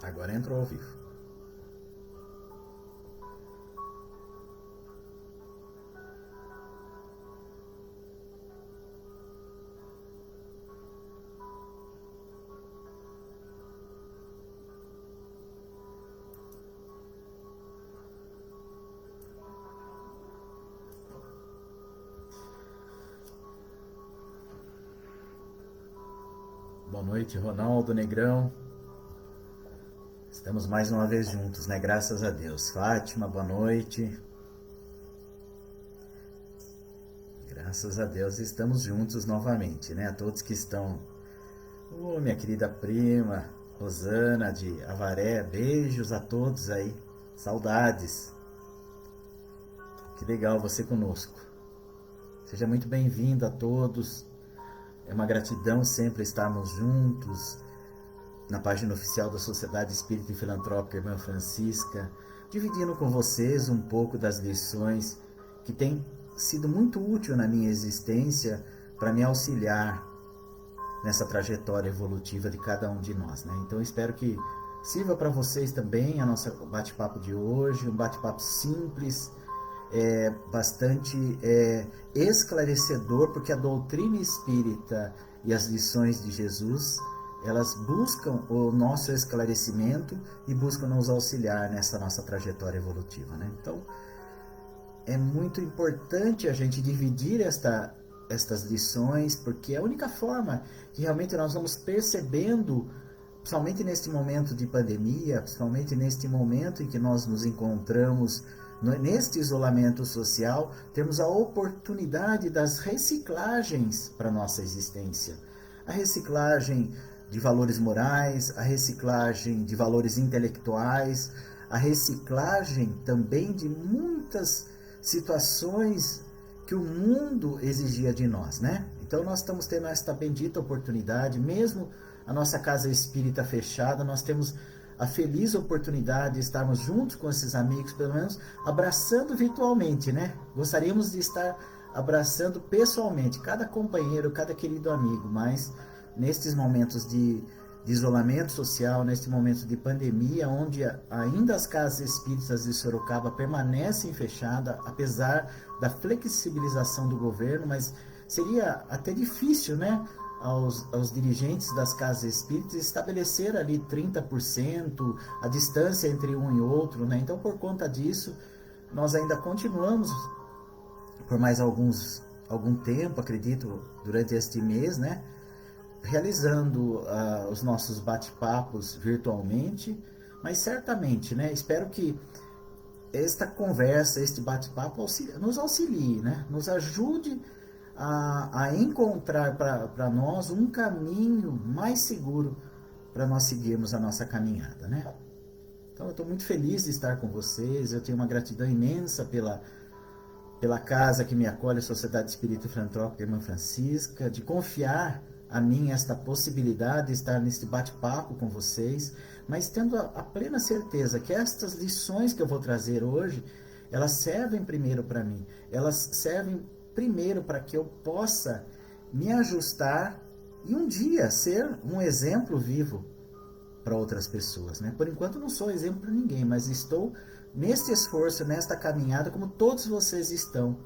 Agora entrou ao vivo. Boa noite, Ronaldo Negrão. Estamos mais uma vez juntos, né? Graças a Deus. Fátima, boa noite. Graças a Deus estamos juntos novamente, né? A todos que estão... minha querida prima, Rosana de Avaré, beijos a todos aí. Saudades. Que legal você conosco. Seja muito bem-vindo a todos. É uma gratidão sempre estarmos juntos na página oficial da Sociedade Espírita e Filantrópica Irmã Francisca, dividindo com vocês um pouco das lições que têm sido muito útil na minha existência para me auxiliar nessa trajetória evolutiva de cada um de nós, né? Então espero que sirva para vocês também a nossa bate-papo de hoje, um bate-papo simples, bastante esclarecedor, porque a doutrina espírita e as lições de Jesus, elas buscam o nosso esclarecimento e buscam nos auxiliar nessa nossa trajetória evolutiva, né? Então, é muito importante a gente dividir estas lições, porque é a única forma que realmente nós vamos percebendo, principalmente neste momento de pandemia, principalmente neste momento em que nós nos encontramos neste isolamento social, temos a oportunidade das reciclagens para a nossa existência. A reciclagem de valores morais, a reciclagem de valores intelectuais, a reciclagem também de muitas situações que o mundo exigia de nós, né? Então nós estamos tendo esta bendita oportunidade, mesmo a nossa casa espírita fechada, nós temos a feliz oportunidade de estarmos juntos com esses amigos, pelo menos abraçando virtualmente, né? Gostaríamos de estar abraçando pessoalmente cada companheiro, cada querido amigo, mas nestes momentos de isolamento social, neste momento de pandemia, onde ainda as casas espíritas de Sorocaba permanecem fechadas, apesar da flexibilização do governo, mas seria até difícil, né, aos dirigentes das casas espíritas estabelecer ali 30% a distância entre um e outro, né? Então, por conta disso, nós ainda continuamos por mais algum tempo, acredito, durante este mês, né, realizando os nossos bate-papos virtualmente, mas certamente, né, espero que esta conversa, este bate-papo nos auxilie, né, nos ajude a encontrar para nós um caminho mais seguro para nós seguirmos a nossa caminhada, né? Então eu estou muito feliz de estar com vocês, eu tenho uma gratidão imensa pela casa que me acolhe, a Sociedade Espírita e Filantrópica Irmã Francisca, de confiar a mim esta possibilidade de estar neste bate-papo com vocês, mas tendo a plena certeza que estas lições que eu vou trazer hoje, elas servem primeiro para mim, elas servem primeiro para que eu possa me ajustar e um dia ser um exemplo vivo para outras pessoas, né? Por enquanto não sou exemplo para ninguém, mas estou neste esforço, nesta caminhada, como todos vocês estão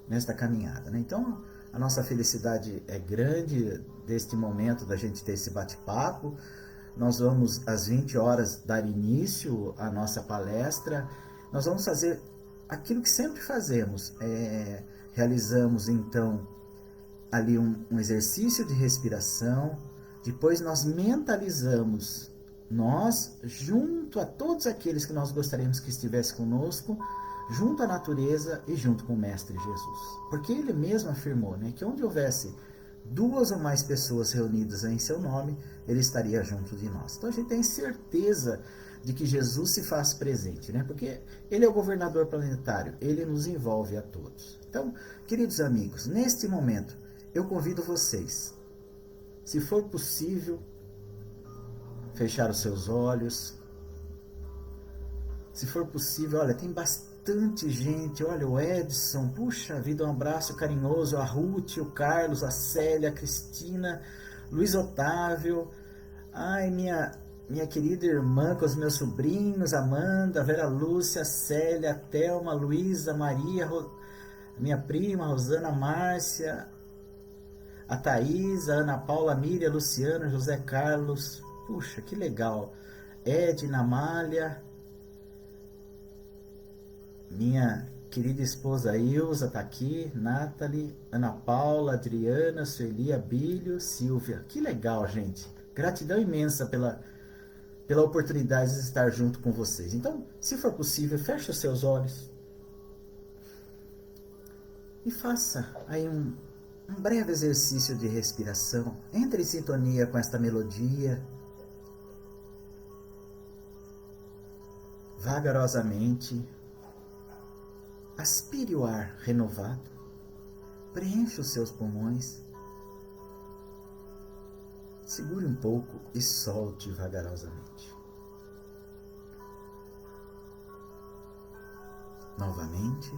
nesta caminhada, né? Então, a nossa felicidade é grande deste momento da gente ter esse bate-papo. Nós vamos, às 20 horas, dar início à nossa palestra. Nós vamos fazer aquilo que sempre fazemos. Realizamos, então, ali um exercício de respiração. Depois nós mentalizamos, nós, junto a todos aqueles que nós gostaríamos que estivesse conosco, junto à natureza e junto com o Mestre Jesus. Porque ele mesmo afirmou, né, que onde houvesse 2 ou mais pessoas reunidas em seu nome, ele estaria junto de nós. Então a gente tem certeza de que Jesus se faz presente, né? Porque ele é o governador planetário, ele nos envolve a todos. Então, queridos amigos, neste momento, eu convido vocês, se for possível, fechar os seus olhos. Se for possível, olha, tem bastante gente, olha, o Edson, puxa vida, um abraço carinhoso, a Ruth, o Carlos, a Célia, a Cristina, Luiz Otávio, ai, minha minha querida irmã, com os meus sobrinhos, Amanda, Vera Lúcia, Célia, Thelma, Luísa, Maria, minha prima, Rosana, Márcia, a Thaís, a Ana Paula, a Miriam, Luciano, José Carlos. Puxa, que legal. Edna, Amália, minha querida esposa Ilza está aqui, Nathalie, Ana Paula, Adriana, Sueli, Abílio, Silvia. Que legal, gente. Gratidão imensa pela oportunidade de estar junto com vocês. Então, se for possível, feche os seus olhos e faça aí um breve exercício de respiração. Entre em sintonia com esta melodia. Vagarosamente, aspire o ar renovado, preencha os seus pulmões, segure um pouco e solte vagarosamente. Novamente.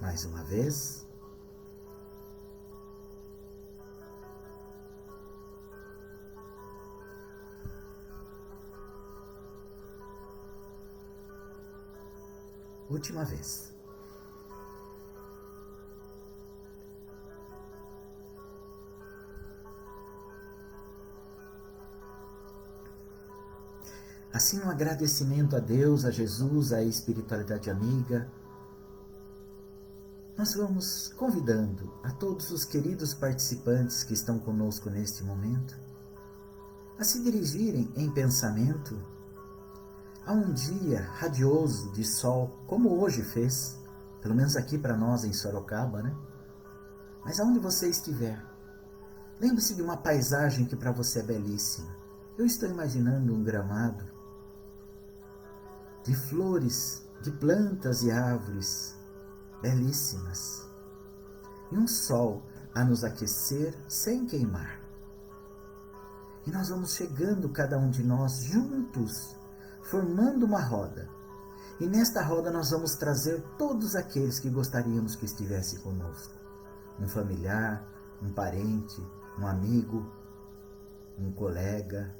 Mais uma vez. Última vez. Assim, um agradecimento a Deus, a Jesus, à espiritualidade amiga, nós vamos convidando a todos os queridos participantes que estão conosco neste momento a se dirigirem em pensamento a um dia radioso de sol, como hoje fez, pelo menos aqui para nós em Sorocaba, né? Mas aonde você estiver, lembre-se de uma paisagem que para você é belíssima. Eu estou imaginando um gramado de flores, de plantas e árvores belíssimas, e um sol a nos aquecer sem queimar. E nós vamos chegando, cada um de nós, juntos, formando uma roda. E nesta roda nós vamos trazer todos aqueles que gostaríamos que estivessem conosco. Um familiar, um parente, um amigo, um colega,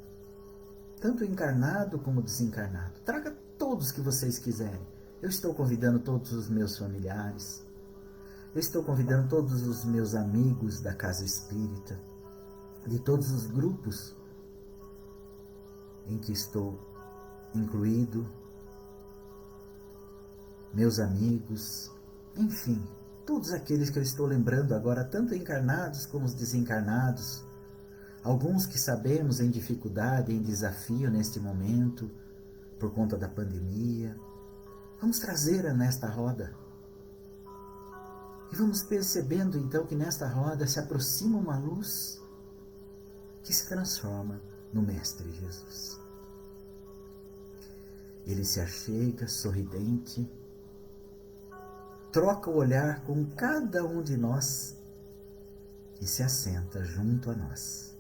tanto encarnado como desencarnado. Traga todos que vocês quiserem. Eu estou convidando todos os meus familiares. Eu estou convidando todos os meus amigos da Casa Espírita, de todos os grupos em que estou incluído, meus amigos, enfim, todos aqueles que eu estou lembrando agora, tanto encarnados como os desencarnados, alguns que sabemos em dificuldade, em desafio neste momento, por conta da pandemia. Vamos trazê-la nesta roda. E vamos percebendo então que nesta roda se aproxima uma luz que se transforma no Mestre Jesus. Ele se achega sorridente, troca o olhar com cada um de nós e se assenta junto a nós,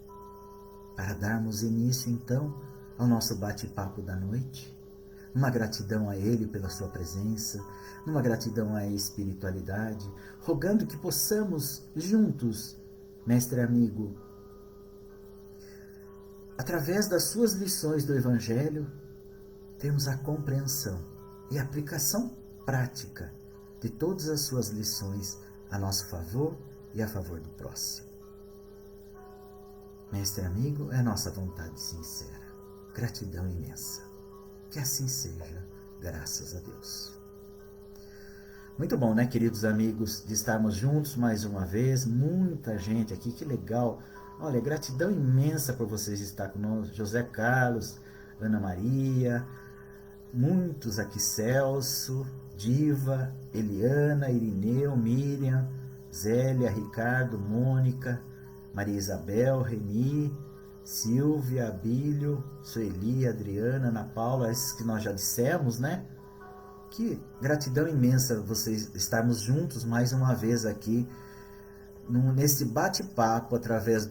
para darmos início então ao nosso bate-papo da noite, numa gratidão a Ele pela sua presença, numa gratidão à espiritualidade, rogando que possamos juntos, mestre amigo, através das suas lições do Evangelho, termos a compreensão e a aplicação prática de todas as suas lições a nosso favor e a favor do próximo. Mestre amigo, é a nossa vontade sincera, gratidão imensa. Que assim seja, graças a Deus. Muito bom, né, queridos amigos, de estarmos juntos mais uma vez. Muita gente aqui, que legal. Olha, gratidão imensa por vocês estar conosco. José Carlos, Ana Maria, muitos aqui, Celso, Diva, Eliana, Irineu, Miriam, Zélia, Ricardo, Mônica, Maria Isabel, Reni, Silvia, Abílio, Sueli, Adriana, Ana Paula, esses que nós já dissemos, né? Que gratidão imensa vocês estarmos juntos mais uma vez aqui nesse bate-papo através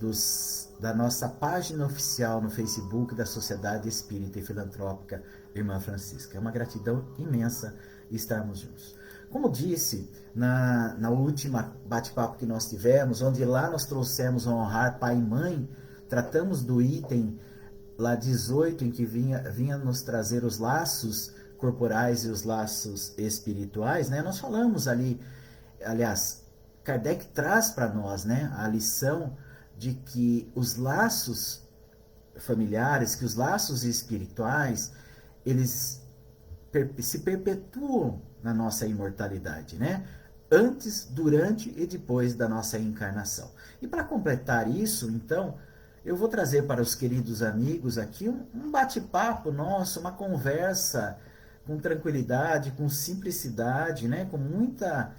da nossa página oficial no Facebook da Sociedade Espírita e Filantrópica Irmã Francisca. É uma gratidão imensa estarmos juntos. Como disse na última bate-papo que nós tivemos, onde lá nós trouxemos honrar pai e mãe, tratamos do item lá 18, em que vinha nos trazer os laços corporais e os laços espirituais, né? Nós falamos ali, aliás, Kardec traz para nós, né, a lição de que os laços familiares, que os laços espirituais, eles se perpetuam na nossa imortalidade, né? Antes, durante e depois da nossa encarnação. E para completar isso, então, eu vou trazer para os queridos amigos aqui um bate-papo nosso, uma conversa com tranquilidade, com simplicidade, né? Com muita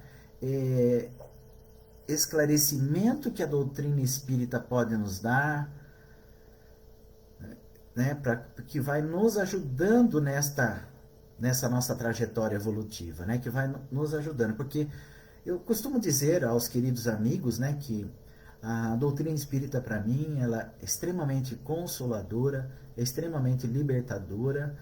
esclarecimento que a doutrina espírita pode nos dar, né? Que vai nos ajudando nessa nossa trajetória evolutiva, né? Que vai nos ajudando, porque eu costumo dizer aos queridos amigos, né, que a doutrina espírita para mim ela é extremamente consoladora, é extremamente libertadora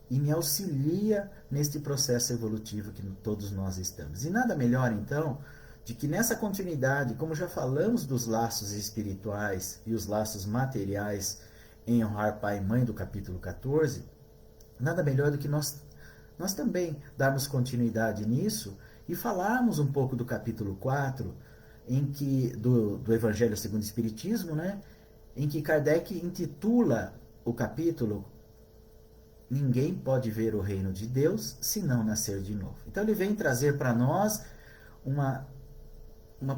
e me auxilia neste processo evolutivo que todos nós estamos. E nada melhor então de que nessa continuidade, como já falamos dos laços espirituais e os laços materiais em honrar pai e mãe do capítulo 14, nada melhor do que nós também darmos continuidade nisso e falarmos um pouco do capítulo 4, em que, do Evangelho segundo o Espiritismo, né, em que Kardec intitula o capítulo Ninguém pode ver o reino de Deus se não nascer de novo. Então ele vem trazer para nós uma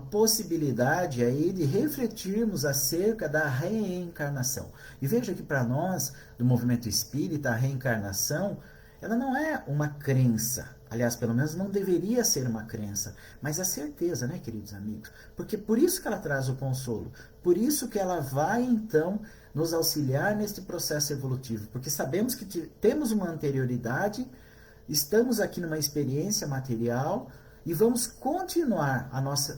possibilidade aí de refletirmos acerca da reencarnação. E veja que para nós, do movimento espírita, a reencarnação, ela não é uma crença. Aliás, pelo menos não deveria ser uma crença, mas a certeza, né, queridos amigos? Porque por isso que ela traz o consolo, por isso que ela vai, então, nos auxiliar neste processo evolutivo, porque sabemos que temos uma anterioridade, estamos aqui numa experiência material e vamos continuar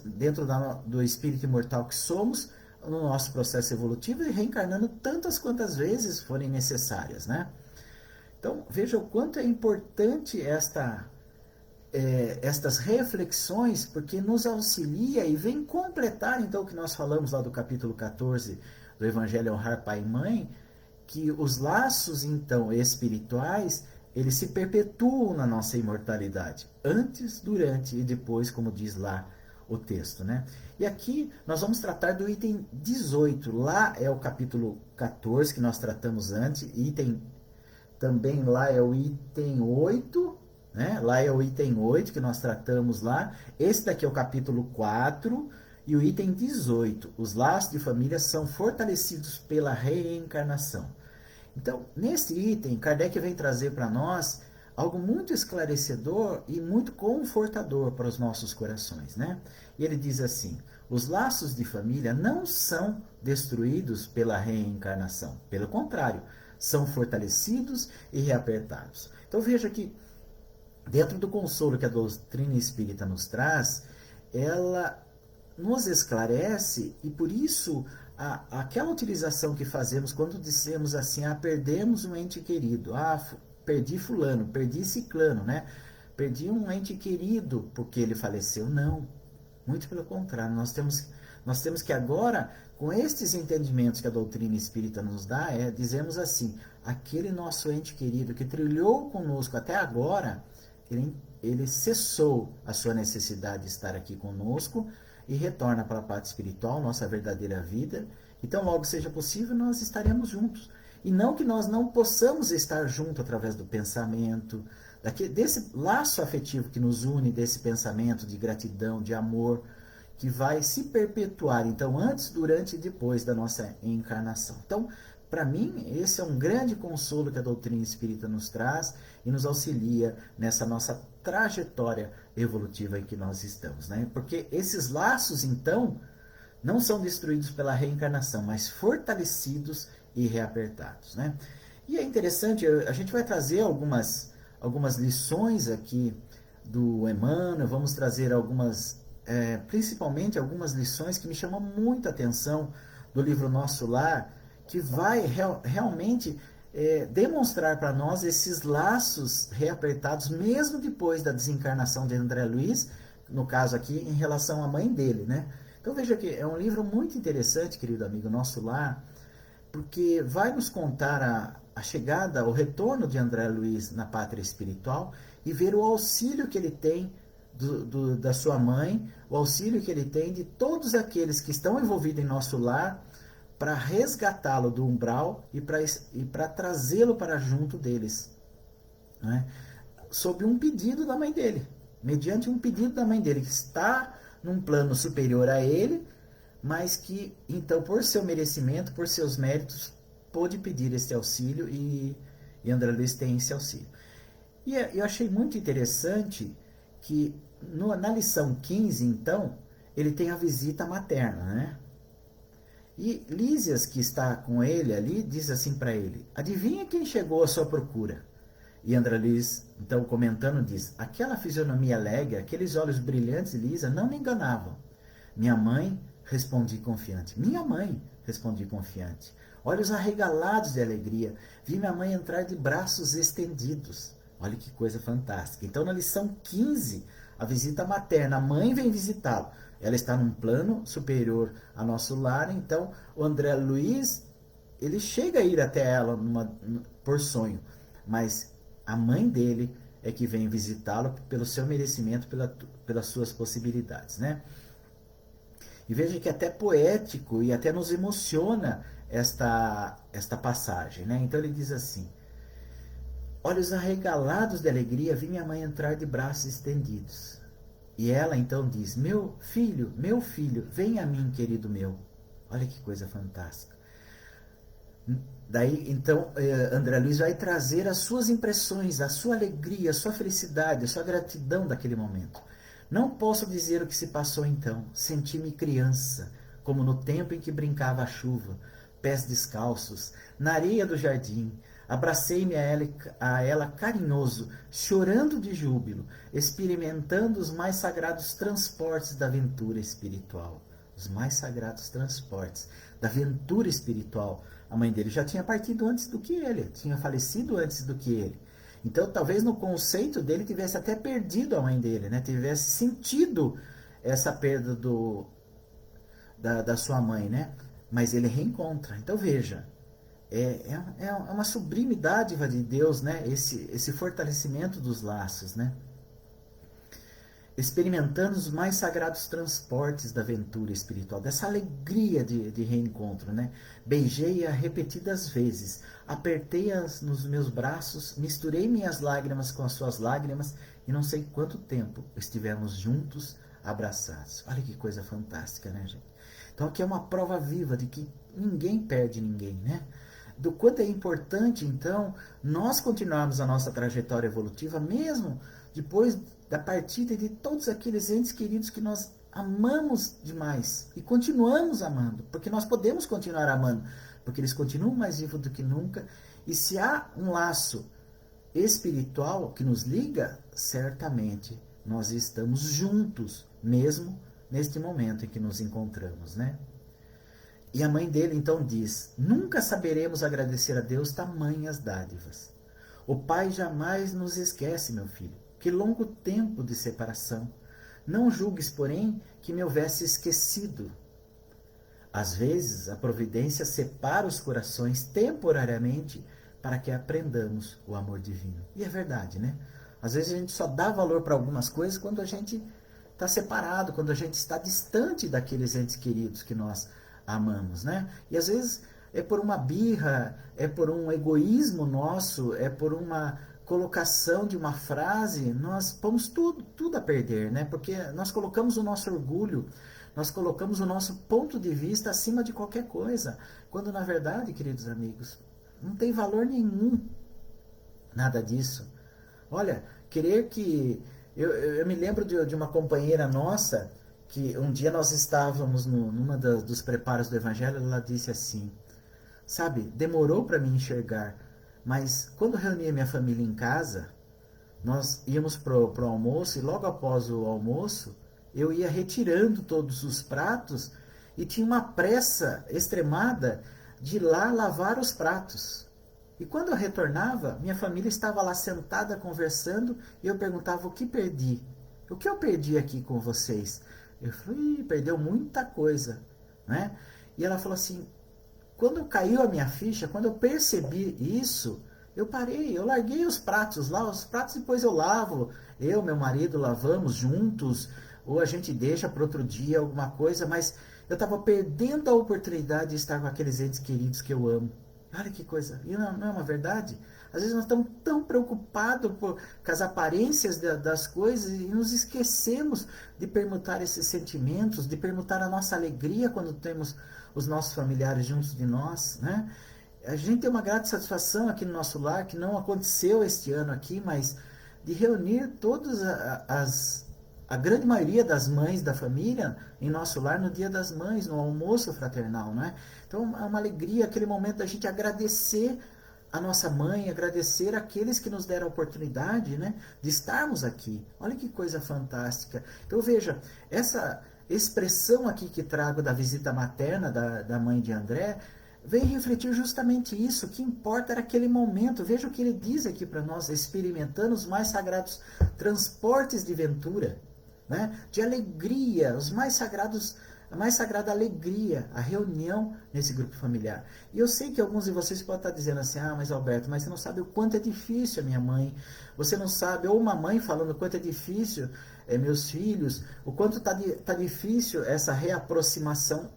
dentro do espírito imortal que somos, no nosso processo evolutivo e reencarnando tantas quantas vezes forem necessárias, né? Então, veja o quanto é importante estas reflexões, porque nos auxilia e vem completar, então, o que nós falamos lá do capítulo 14 do Evangelho Honrar Pai e Mãe, que os laços, então, espirituais, eles se perpetuam na nossa imortalidade, antes, durante e depois, como diz lá o texto, né? E aqui nós vamos tratar do item 18, lá é o capítulo 14 que nós tratamos antes, também lá é o item 8, né? Lá é o item 8 que nós tratamos lá. Esse daqui é o capítulo 4 e o item 18. Os laços de família são fortalecidos pela reencarnação. Então, nesse item, Kardec vem trazer para nós algo muito esclarecedor e muito confortador para os nossos corações, né? E ele diz assim: os laços de família não são destruídos pela reencarnação. Pelo contrário, são fortalecidos e reapertados. Então veja que, dentro do consolo que a doutrina espírita nos traz, ela nos esclarece e por isso aquela utilização que fazemos quando dissemos assim, perdemos um ente querido, perdi fulano, perdi ciclano, né? Perdi um ente querido porque ele faleceu. Não, muito pelo contrário, nós temos que agora, com estes entendimentos que a doutrina espírita nos dá, dizemos assim, aquele nosso ente querido que trilhou conosco até agora, ele cessou a sua necessidade de estar aqui conosco e retorna para a parte espiritual, nossa verdadeira vida. Então, logo seja possível, nós estaremos juntos. E não que nós não possamos estar juntos através do pensamento, desse laço afetivo que nos une, desse pensamento de gratidão, de amor, que vai se perpetuar, então, antes, durante e depois da nossa encarnação. Então, para mim, esse é um grande consolo que a doutrina espírita nos traz e nos auxilia nessa nossa trajetória evolutiva em que nós estamos, né? Porque esses laços, então, não são destruídos pela reencarnação, mas fortalecidos e reapertados, né? E é interessante, a gente vai trazer algumas lições aqui do Emmanuel, vamos trazer principalmente algumas lições que me chamam muita atenção do livro Nosso Lar, que vai realmente demonstrar para nós esses laços reapertados, mesmo depois da desencarnação de André Luiz, no caso aqui, em relação à mãe dele, né? Então veja que é um livro muito interessante, querido amigo, Nosso Lar, porque vai nos contar a chegada, o retorno de André Luiz na pátria espiritual e ver o auxílio que ele tem da sua mãe, o auxílio que ele tem de todos aqueles que estão envolvidos em nosso lar, para resgatá-lo do umbral e para trazê-lo para junto deles, né? Sob um pedido da mãe dele, mediante um pedido da mãe dele, que está num plano superior a ele, mas que, então, por seu merecimento, por seus méritos, pôde pedir esse auxílio e André Luiz tem esse auxílio. E eu achei muito interessante que na lição 15, então, ele tem a visita materna, né? E Lísias, que está com ele ali, diz assim para ele: adivinha quem chegou à sua procura? E André Luiz, então, comentando, diz: aquela fisionomia alegre, aqueles olhos brilhantes e lisa não me enganavam. Minha mãe, respondi confiante. Minha mãe, respondi confiante. Olhos arregalados de alegria, vi minha mãe entrar de braços estendidos. Olha que coisa fantástica. Então, na lição 15, a visita materna, a mãe vem visitá-lo. Ela está num plano superior ao nosso lar, então o André Luiz, ele chega a ir até ela por sonho, mas a mãe dele é que vem visitá-lo pelo seu merecimento, pelas suas possibilidades, né? E veja que é até poético e até nos emociona esta passagem, né? Então ele diz assim: olhos arregalados de alegria, vi minha mãe entrar de braços estendidos. E ela então diz: meu filho, vem a mim, querido meu. Olha que coisa fantástica. Daí, então, André Luiz vai trazer as suas impressões, a sua alegria, a sua felicidade, a sua gratidão daquele momento. Não posso dizer o que se passou então. Senti-me criança, como no tempo em que brincava a chuva, pés descalços, na areia do jardim. Abracei-me a ela carinhoso, chorando de júbilo, experimentando os mais sagrados transportes da aventura espiritual. Os mais sagrados transportes da aventura espiritual. A mãe dele já tinha partido antes do que ele, tinha falecido antes do que ele. Então, talvez no conceito dele tivesse até perdido a mãe dele, né? Tivesse sentido essa perda da sua mãe, né? Mas ele reencontra. Então, veja, é uma sublime dádiva de Deus, né? Esse fortalecimento dos laços, né? Experimentando os mais sagrados transportes da aventura espiritual, dessa alegria de reencontro, né? Beijei-a repetidas vezes, apertei-a nos meus braços, misturei minhas lágrimas com as suas lágrimas e não sei quanto tempo estivemos juntos, abraçados. Olha que coisa fantástica, né, gente? Então aqui é uma prova viva de que ninguém perde ninguém, né? Do quanto é importante, então, nós continuarmos a nossa trajetória evolutiva, mesmo depois da partida de todos aqueles entes queridos que nós amamos demais e continuamos amando, porque nós podemos continuar amando, porque eles continuam mais vivos do que nunca. E se há um laço espiritual que nos liga, certamente nós estamos juntos, mesmo neste momento em que nos encontramos, né? E a mãe dele então diz: nunca saberemos agradecer a Deus tamanhas dádivas. O Pai jamais nos esquece, meu filho. Que longo tempo de separação. Não julgues, porém, que me houvesse esquecido. Às vezes, a providência separa os corações temporariamente para que aprendamos o amor divino. E é verdade, né? Às vezes a gente só dá valor para algumas coisas quando a gente está separado, quando a gente está distante daqueles entes queridos que nós amamos, né? E às vezes é por uma birra, é por um egoísmo nosso, é por uma colocação de uma frase, nós pomos tudo a perder, né? Porque nós colocamos o nosso orgulho, nós colocamos o nosso ponto de vista acima de qualquer coisa, quando na verdade, queridos amigos, não tem valor nenhum nada disso. Olha, querer que... Eu me lembro de uma companheira nossa, que um dia nós estávamos numa dos preparos do Evangelho, ela disse assim: sabe, demorou para me enxergar, mas quando reunia minha família em casa, nós íamos pro almoço, e logo após o almoço, eu ia retirando todos os pratos e tinha uma pressa extremada de ir lá lavar os pratos. E quando eu retornava, minha família estava lá sentada conversando e eu perguntava: o que perdi? O que eu perdi aqui com vocês? Eu falei: perdeu muita coisa, né? E ela falou assim: quando caiu a minha ficha, quando eu percebi isso, eu parei, eu larguei os pratos lá, os pratos depois eu lavo, eu, meu marido lavamos juntos, ou a gente deixa para outro dia alguma coisa, mas eu estava perdendo a oportunidade de estar com aqueles entes queridos que eu amo. Olha que coisa, e não é uma verdade? Às vezes nós estamos tão preocupados com as aparências das coisas e nos esquecemos de permutar esses sentimentos, de permutar a nossa alegria quando temos os nossos familiares juntos de nós, né? A gente tem uma grande satisfação aqui no nosso lar, que não aconteceu este ano aqui, mas de reunir todas a grande maioria das mães da família em nosso lar no Dia das Mães, no almoço fraternal, né? Então é uma alegria, aquele momento da gente agradecer a nossa mãe, agradecer aqueles que nos deram a oportunidade, né, de estarmos aqui. Olha que coisa fantástica. Então veja, essa expressão aqui que trago da visita materna da mãe de André, vem refletir justamente isso. O que importa era aquele momento. Veja o que ele diz aqui para nós: experimentando os mais sagrados transportes de ventura, né? De alegria, os mais sagrados, a mais sagrada alegria, a reunião nesse grupo familiar. E eu sei que alguns de vocês podem estar dizendo assim: ah, mas Alberto, mas você não sabe o quanto é difícil a minha mãe, você não sabe, ou uma mãe falando o quanto é difícil meus filhos, o quanto tá difícil essa reaproximação.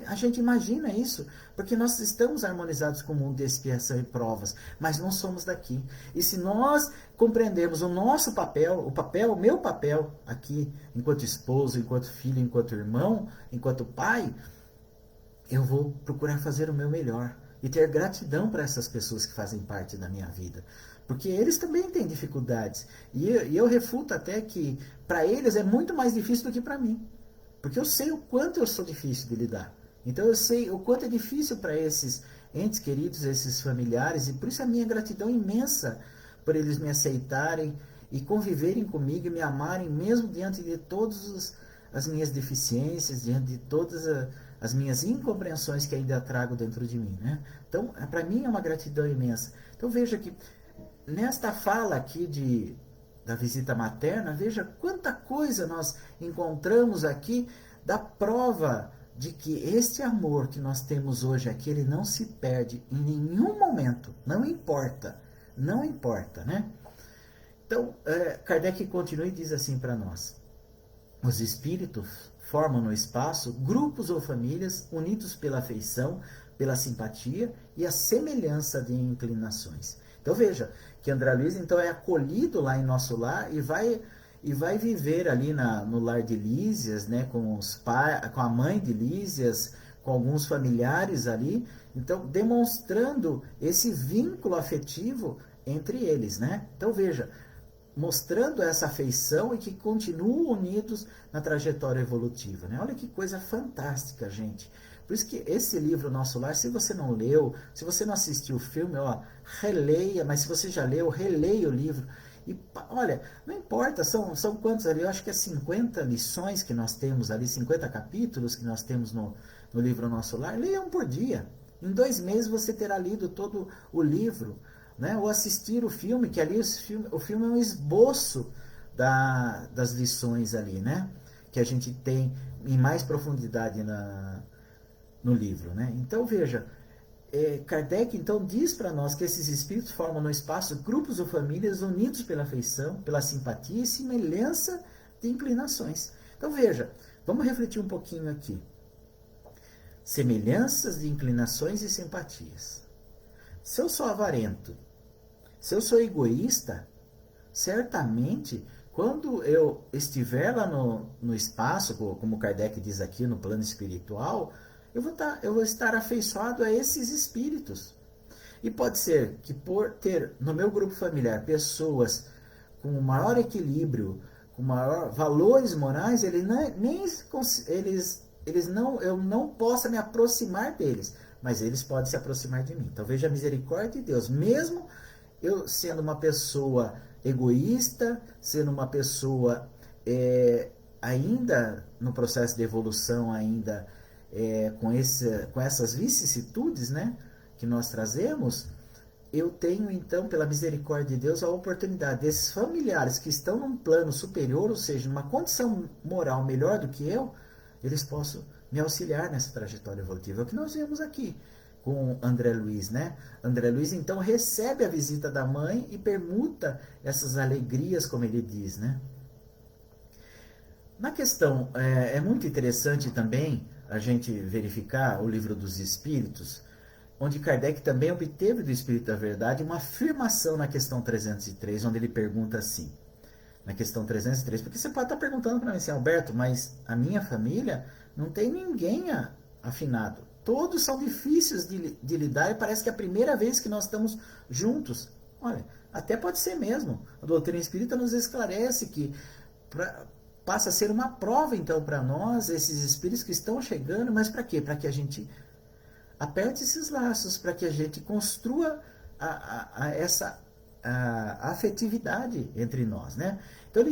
A gente imagina isso, porque nós estamos harmonizados com o mundo de expiação e provas, mas não somos daqui. E se nós compreendemos o nosso papel, o meu papel aqui, enquanto esposo, enquanto filho, enquanto irmão, enquanto pai, eu vou procurar fazer o meu melhor e ter gratidão para essas pessoas que fazem parte da minha vida. Porque eles também têm dificuldades. E eu refuto até que para eles é muito mais difícil do que para mim. Porque eu sei o quanto eu sou difícil de lidar. Então eu sei o quanto é difícil para esses entes queridos, esses familiares, e por isso a minha gratidão imensa por eles me aceitarem e conviverem comigo e me amarem, mesmo diante de todas as minhas deficiências, diante de todas as minhas incompreensões que ainda trago dentro de mim, né? Então, para mim é uma gratidão imensa. Então veja que nesta fala aqui da visita materna, veja quanta coisa nós encontramos aqui da prova de que este amor que nós temos hoje aqui, ele não se perde em nenhum momento, não importa, né? Então, Kardec continua e diz assim para nós: os espíritos formam no espaço grupos ou famílias unidos pela afeição, pela simpatia e a semelhança de inclinações. Então veja que André Luiz então é acolhido lá em nosso lar e vai viver ali no lar de Lísias, né, com a mãe de Lísias, com alguns familiares ali, então demonstrando esse vínculo afetivo entre eles, né? Então veja, mostrando essa afeição e que continuam unidos na trajetória evolutiva, né? Olha que coisa fantástica, gente. Por isso que esse livro Nosso Lar, se você não leu, se você não assistiu o filme, ó, releia, mas se você já leu, releia o livro. E olha, não importa, são quantos ali? Eu acho que é 50 lições que nós temos ali, 50 capítulos que nós temos no livro Nosso Lar. Leia um por dia. Em 2 meses você terá lido todo o livro, né? Ou assistir o filme, que ali o filme é um esboço das lições ali, né? Que a gente tem em mais profundidade no livro, né? Então veja, Kardec então diz para nós que esses espíritos formam no espaço grupos ou famílias unidos pela afeição, pela simpatia e semelhança de inclinações. Então veja, vamos refletir um pouquinho aqui. Semelhanças de inclinações e simpatias. Se eu sou avarento, se eu sou egoísta, certamente quando eu estiver lá no espaço, como Kardec diz aqui, no plano espiritual, eu vou estar afeiçoado a esses espíritos. E pode ser que por ter no meu grupo familiar pessoas com maior equilíbrio, com maior valores morais, eu não possa me aproximar deles, mas eles podem se aproximar de mim. Então veja a misericórdia de Deus, mesmo eu sendo uma pessoa egoísta, sendo uma pessoa ainda no processo de evolução, ainda com essas vicissitudes, né, que nós trazemos, eu tenho então, pela misericórdia de Deus, a oportunidade desses familiares que estão num plano superior, ou seja, numa condição moral melhor do que eu, eles possam me auxiliar nessa trajetória evolutiva. É o que nós vemos aqui com André Luiz, né? André Luiz então recebe a visita da mãe e permuta essas alegrias, como ele diz, né? Na questão, é muito interessante também a gente verificar o Livro dos Espíritos, onde Kardec também obteve do Espírito da Verdade uma afirmação na questão 303, onde ele pergunta assim, na questão 303, porque você pode estar perguntando para mim assim, Alberto, mas a minha família não tem ninguém afinado. Todos são difíceis de lidar e parece que é a primeira vez que nós estamos juntos. Olha, até pode ser mesmo. A doutrina espírita nos esclarece que passa a ser uma prova então para nós, esses espíritos que estão chegando, mas para quê? Para que a gente aperte esses laços, para que a gente construa essa afetividade entre nós, né? Então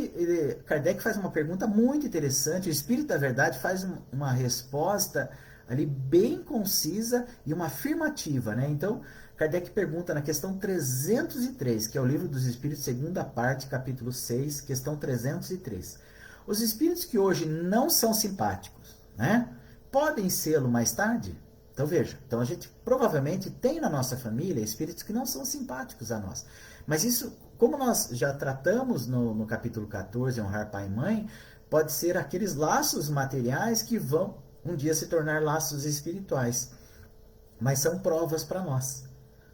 Kardec faz uma pergunta muito interessante, o Espírito da Verdade faz uma resposta ali bem concisa e uma afirmativa, né? Então Kardec pergunta na questão 303, que é o Livro dos Espíritos, segunda parte, capítulo 6, questão 303. Os espíritos que hoje não são simpáticos, né? Podem sê-lo mais tarde? Então veja, então a gente provavelmente tem na nossa família espíritos que não são simpáticos a nós. Mas isso, como nós já tratamos no capítulo 14, honrar pai e mãe, pode ser aqueles laços materiais que vão um dia se tornar laços espirituais. Mas são provas para nós.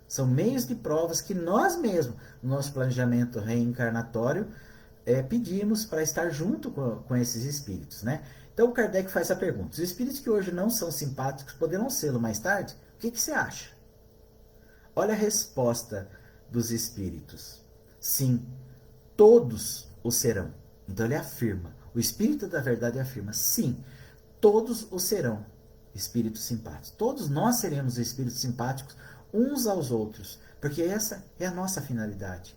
São meios de provas que nós mesmos, no nosso planejamento reencarnatório, pedimos para estar junto com esses espíritos, né? Então Kardec faz a pergunta: os espíritos que hoje não são simpáticos poderão sê-lo mais tarde? O que você acha? Olha a resposta dos espíritos. Sim, todos o serão. Então ele afirma, o Espírito da Verdade afirma, sim, todos o serão espíritos simpáticos. Todos nós seremos espíritos simpáticos uns aos outros, porque essa é a nossa finalidade.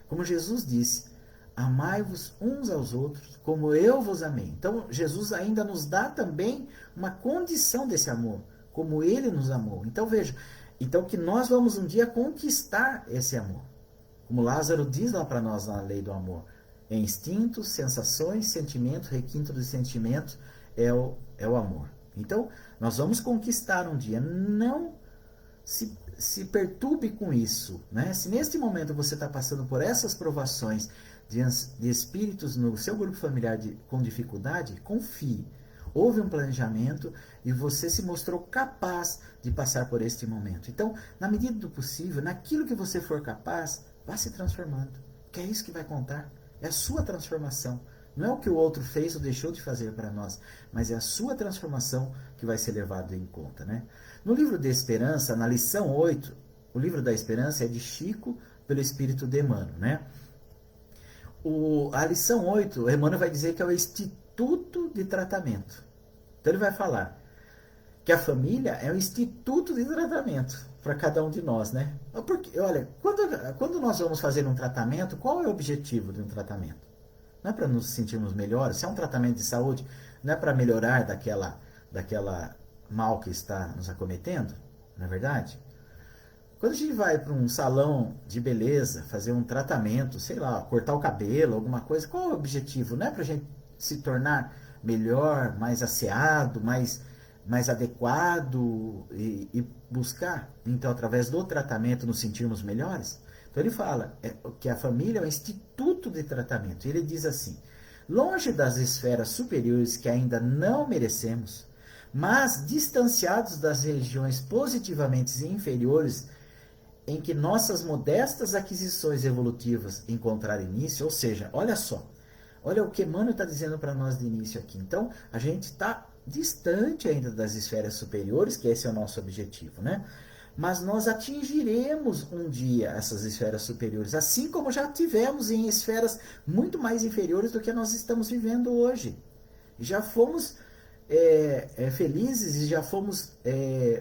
Como Jesus disse, amai-vos uns aos outros como eu vos amei. Então Jesus ainda nos dá também uma condição desse amor, como ele nos amou. Então veja, então que nós vamos um dia conquistar esse amor. Como Lázaro diz lá para nós na lei do amor, é instintos, sensações, sentimentos, requinto dos sentimentos é o amor. Então nós vamos conquistar um dia. Não se perturbe com isso, né? Se neste momento você está passando por essas provações de espíritos no seu grupo familiar com dificuldade, confie. Houve um planejamento e você se mostrou capaz de passar por este momento. Então, na medida do possível, naquilo que você for capaz, vá se transformando. Que é isso que vai contar. É a sua transformação. Não é o que o outro fez ou deixou de fazer para nós, mas é a sua transformação que vai ser levada em conta, né? No livro de Esperança, na lição 8, o livro da Esperança é de Chico pelo Espírito de Emmanuel, né? A lição 8, Emmanuel vai dizer que é o instituto de tratamento. Então ele vai falar que a família é um instituto de tratamento para cada um de nós, né? Porque, olha, quando nós vamos fazer um tratamento, qual é o objetivo de um tratamento? Não é para nos sentirmos melhores? Se é um tratamento de saúde, não é para melhorar daquela mal que está nos acometendo? Não é verdade? Quando a gente vai para um salão de beleza, fazer um tratamento, sei lá, cortar o cabelo, alguma coisa, qual é o objetivo? Não é para a gente se tornar melhor, mais asseado, mais adequado e buscar, então, através do tratamento, nos sentirmos melhores? Então ele fala que a família é um instituto de tratamento. Ele diz assim: longe das esferas superiores que ainda não merecemos, mas distanciados das regiões positivamente inferiores em que nossas modestas aquisições evolutivas encontraram início, ou seja, olha só, olha o que Emmanuel está dizendo para nós de início aqui. Então, a gente está distante ainda das esferas superiores, que esse é o nosso objetivo, né? Mas nós atingiremos um dia essas esferas superiores, assim como já tivemos em esferas muito mais inferiores do que nós estamos vivendo hoje. Já fomos felizes e já fomos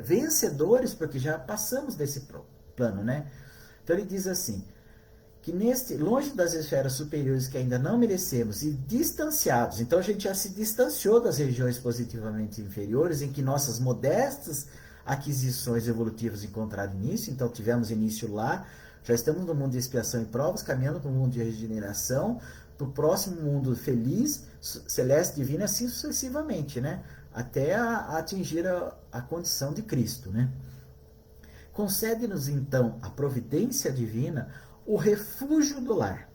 vencedores, porque já passamos desse plano, né? Então ele diz assim, que longe das esferas superiores que ainda não merecemos e distanciados, então a gente já se distanciou das regiões positivamente inferiores, em que nossas modestas aquisições evolutivas encontradas nisso. Então tivemos início lá, já estamos no mundo de expiação e provas, caminhando para o mundo de regeneração, para o próximo mundo feliz, celeste, divino, assim sucessivamente, né? Até atingir a condição de Cristo, né? Concede-nos então a providência divina, o refúgio do lar.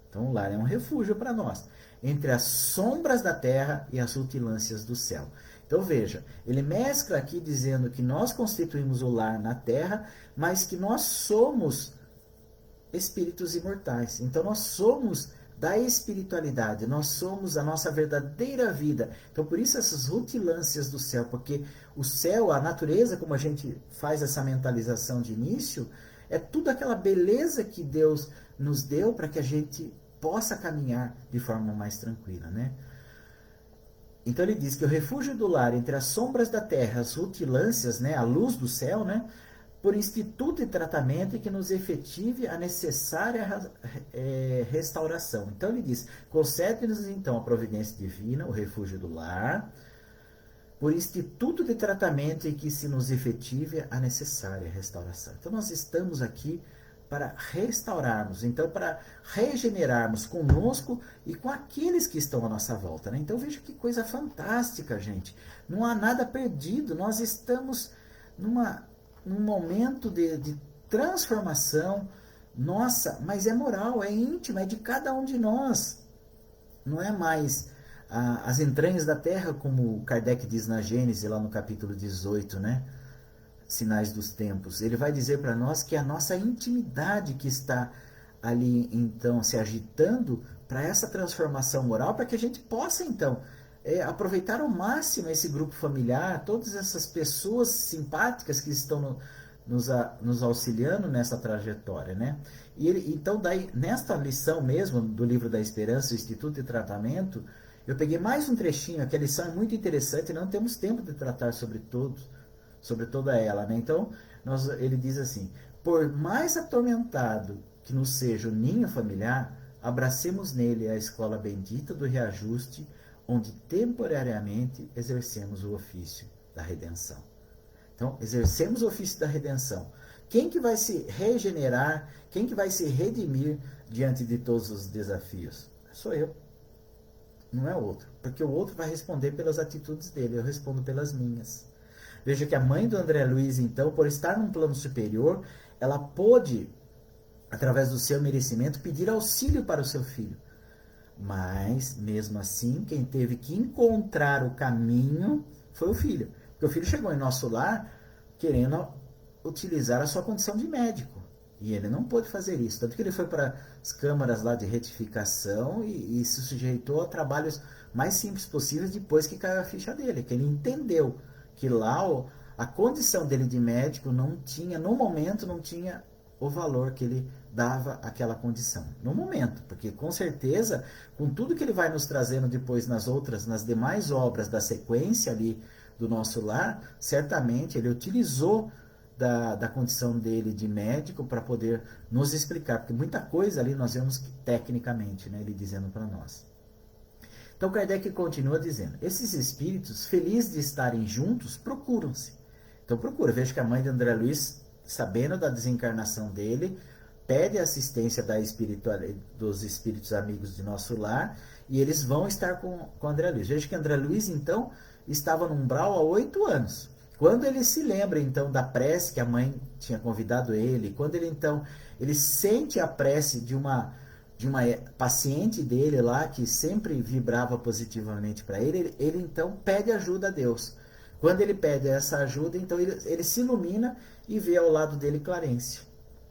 Então o lar é um refúgio para nós, entre as sombras da terra e as rutilâncias do céu. Então veja, ele mescla aqui dizendo que nós constituímos o lar na terra, mas que nós somos espíritos imortais. Então nós somos da espiritualidade, nós somos a nossa verdadeira vida. Então por isso essas rutilâncias do céu, porque o céu, a natureza, como a gente faz essa mentalização de início, é tudo aquela beleza que Deus nos deu para que a gente possa caminhar de forma mais tranquila, né? Então ele diz que o refúgio do lar entre as sombras da terra, as rutilâncias, né, a luz do céu, né, por instituto e tratamento que nos efetive a necessária restauração. Então ele diz, concede-nos então a providência divina, o refúgio do lar, por instituto de tratamento e que se nos efetive a necessária restauração. Então nós estamos aqui para restaurarmos, então para regenerarmos conosco e com aqueles que estão à nossa volta, né? Então veja que coisa fantástica, gente. Não há nada perdido, nós estamos num momento de transformação nossa, mas é moral, é íntima, é de cada um de nós. Não é mais as entranhas da terra, como Kardec diz na Gênesis, lá no capítulo 18, né? Sinais dos tempos. Ele vai dizer para nós que é a nossa intimidade que está ali, então, se agitando para essa transformação moral, para que a gente possa, então, aproveitar ao máximo esse grupo familiar, todas essas pessoas simpáticas que estão nos auxiliando nessa trajetória, né? E então, daí, nesta lição mesmo do Livro da Esperança, o Instituto de Tratamento, eu peguei mais um trechinho, que a lição é muito interessante, não temos tempo de tratar sobre toda ela, né? Então, ele diz assim, por mais atormentado que nos seja o ninho familiar, abracemos nele a escola bendita do reajuste, onde temporariamente exercemos o ofício da redenção. Então, exercemos o ofício da redenção. Quem que vai se regenerar, quem que vai se redimir diante de todos os desafios? Sou eu, não é o outro, porque o outro vai responder pelas atitudes dele, eu respondo pelas minhas. Veja que a mãe do André Luiz, então, por estar num plano superior, ela pôde, através do seu merecimento, pedir auxílio para o seu filho. Mas, mesmo assim, quem teve que encontrar o caminho foi o filho. Porque o filho chegou em nosso lar querendo utilizar a sua condição de médico. E ele não pôde fazer isso. Tanto que ele foi para as câmaras lá de retificação e se sujeitou a trabalhos mais simples possíveis depois que caiu a ficha dele. Que ele entendeu que lá a condição dele de médico não tinha, no momento, não tinha o valor que ele dava àquela condição. No momento, porque com certeza, com tudo que ele vai nos trazendo depois nas demais obras da sequência ali do nosso lar, certamente ele utilizou da condição dele de médico para poder nos explicar, porque muita coisa ali nós vemos tecnicamente, né, ele dizendo para nós. Então Kardec continua dizendo, esses espíritos, felizes de estarem juntos, procuram-se. Então procura, veja que a mãe de André Luiz, sabendo da desencarnação dele, pede a assistência dos espíritos amigos de nosso lar, e eles vão estar com André Luiz. Veja que André Luiz, então, estava no umbral há 8 anos. Quando ele se lembra, então, da prece que a mãe tinha convidado ele, quando ele, então, ele sente a prece de uma paciente dele lá, que sempre vibrava positivamente para ele, ele então pede ajuda a Deus. Quando ele pede essa ajuda, então ele se ilumina e vê ao lado dele Clarencio,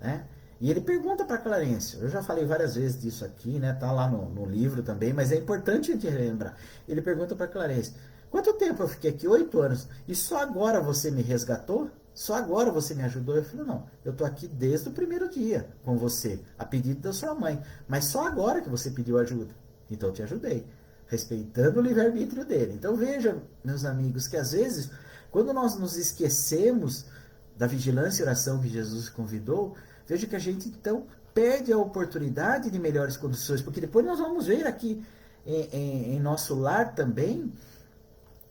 né? E ele pergunta para Clarencio, eu já falei várias vezes disso aqui, né? Tá lá no livro também, mas é importante a gente relembrar. Ele pergunta para Clarencio, quanto tempo eu fiquei aqui? 8 anos. E só agora você me resgatou? Só agora você me ajudou? Eu falei, não, eu estou aqui desde o primeiro dia com você, a pedido da sua mãe. Mas só agora que você pediu ajuda. Então eu te ajudei, respeitando o livre-arbítrio dele. Então vejam, meus amigos, que às vezes, quando nós nos esquecemos da vigilância e oração que Jesus convidou, veja que a gente então perde a oportunidade de melhores condições, porque depois nós vamos ver aqui em nosso lar também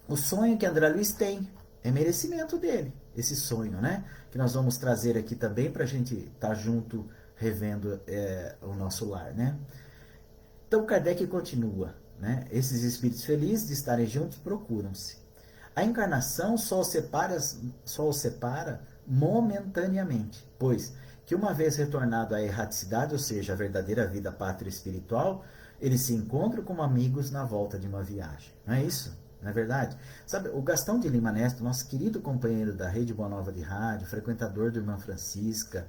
o sonho que André Luiz tem, é merecimento dele, esse sonho, né? Que nós vamos trazer aqui também para a gente estar junto revendo o nosso lar, né? Então Kardec continua, né? Esses espíritos felizes de estarem juntos procuram-se. A encarnação só os separa momentaneamente, pois que uma vez retornado à erraticidade, ou seja, a verdadeira vida pátria espiritual, eles se encontram como amigos na volta de uma viagem. Não é isso? Não é verdade? Sabe, o Gastão de Lima Neto, nosso querido companheiro da Rede Boa Nova de Rádio, frequentador do Irmã Francisca,